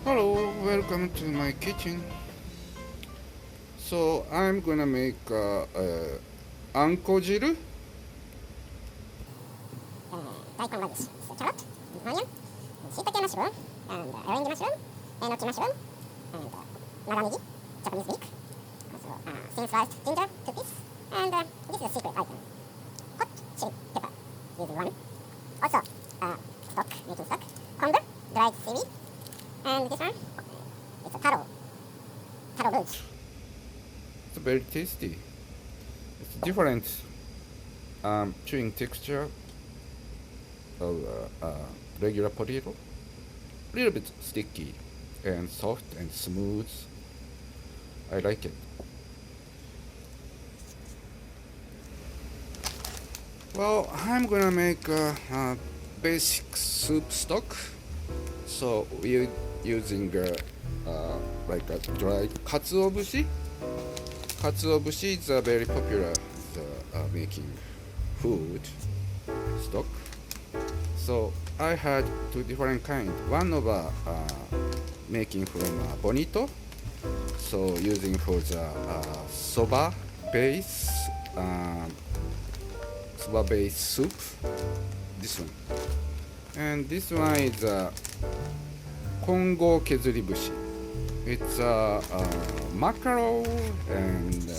Hello, welcome to my kitchen. So I'm gonna make anko jiru. 大根ラディッシュ、carrot, onion, shiitake mushroom, and orange mushroom, enoki mushroom, and naganigi, Japanese leek, also thin sliced ginger, 2 pieces, and this is a secret item, hot chili pepper, using 1. Also, stock, making stock, kombu, dried seaweed, and this one, it's a taro root. It's very tasty. It's different chewing texture of regular potato. A little bit sticky and soft and smooth. I like it. Well, I'm gonna make a basic soup stock. So we're using like a dried katsuobushi. Katsuobushi is a very popular making food stock. So I had 2 different kinds. One of making from bonito. So using for the soba base soup. This one. And this one is Kongo kezuribushi. It's mackerel and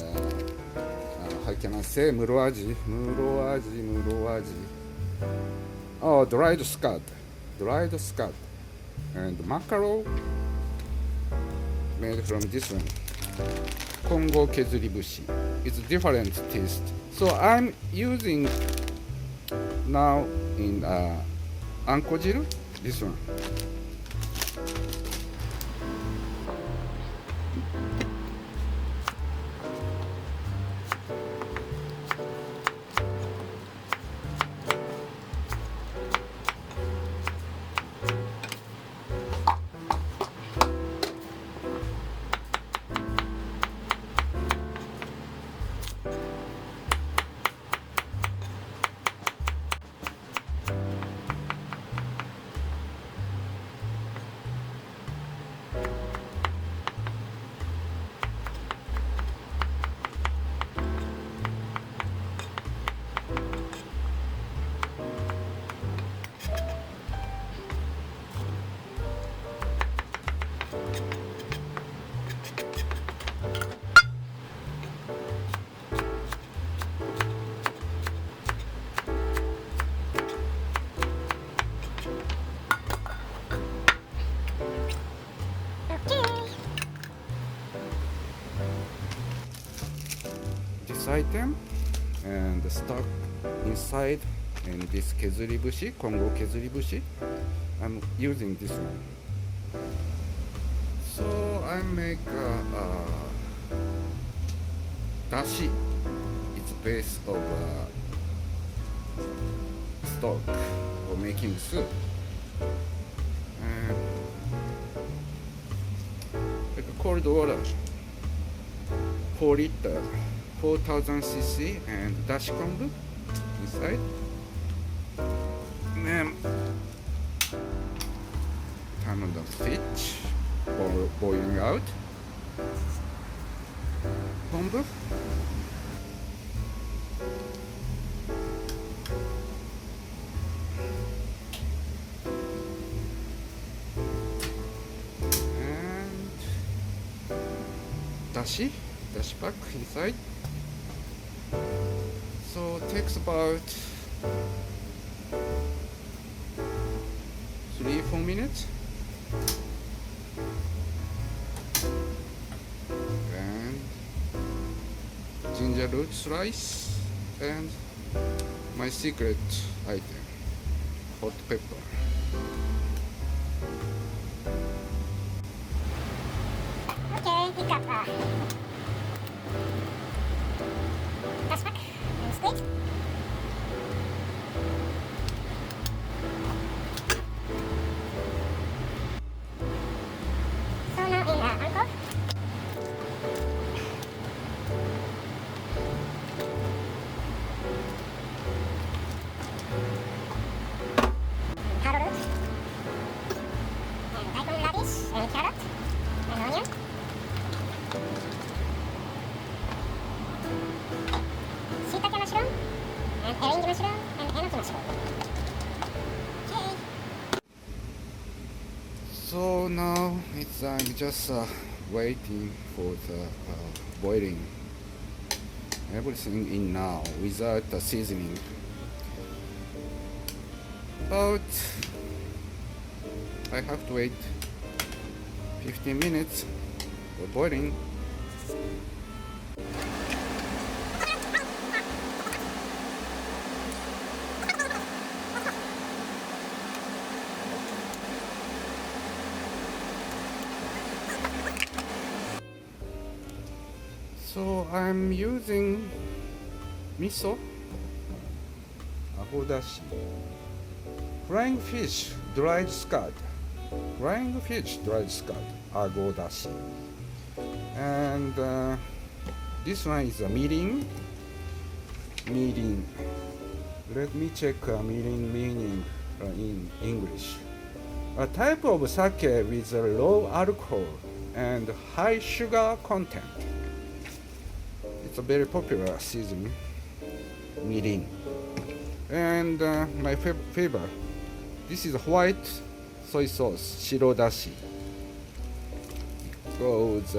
how can I say muroaji. Oh, dried scud, and mackerel made from this one. Kongo kezuribushi. It's different taste. So I'm using now in anko jiru, this one. This item and the stock inside and this kezuribushi, Kongo kezuribushi, I'm using this one. So I make dashi. It's base of stock for making soup. And like cold water, 4 liter, 4000 cc, and dashi kombu inside. And then time on the fish boiling out. Kombu. And dashi pack inside. So it takes about 3-4 minutes. And ginger root slice and my secret item, hot pepper. Okay, pick up dashi pack and squeeze. So now in anko. Taro root and daikon radish and carrot. and orange mushroom, and enoki mushroom. Okay. So now I'm just waiting for the boiling. Everything in now without the seasoning. But I have to wait 15 minutes for boiling. So I'm using miso, agodashi, frying fish, dried scud, agodashi, and this one is a mirin. Let me check mirin meaning in English. A type of sake with a low alcohol and high sugar content. It's a very popular seasoning, mirin. And my favorite, this is white soy sauce, shirodashi. Because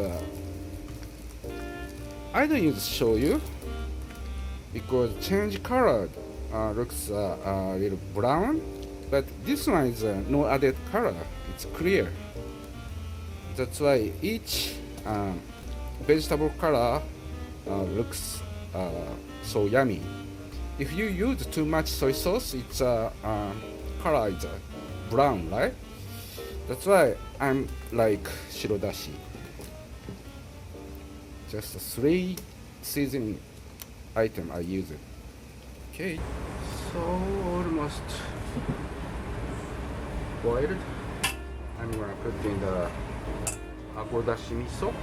I don't use shoyu because change color looks a little brown, but this one is no added color, it's clear. That's why each vegetable color looks so yummy. If you use too much soy sauce, its color is brown, right? That's why I'm like shirodashi. Just 3 seasoning item I use it. Okay, so almost boiled. I'm gonna put in the agodashi miso.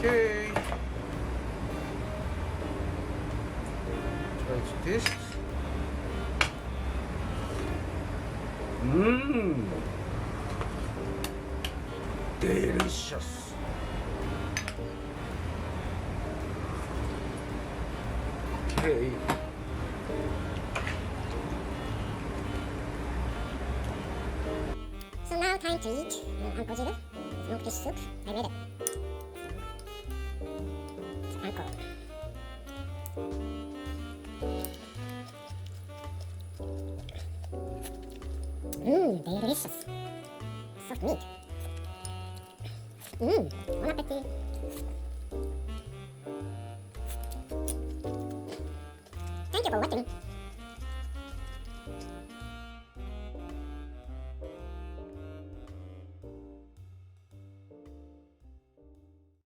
Okay. Try to taste. Delicious. Okay. So now time to eat anko monkfish soup. I made it. Anko. Delicious. Soft meat. Bon appetit. Thank you for watching.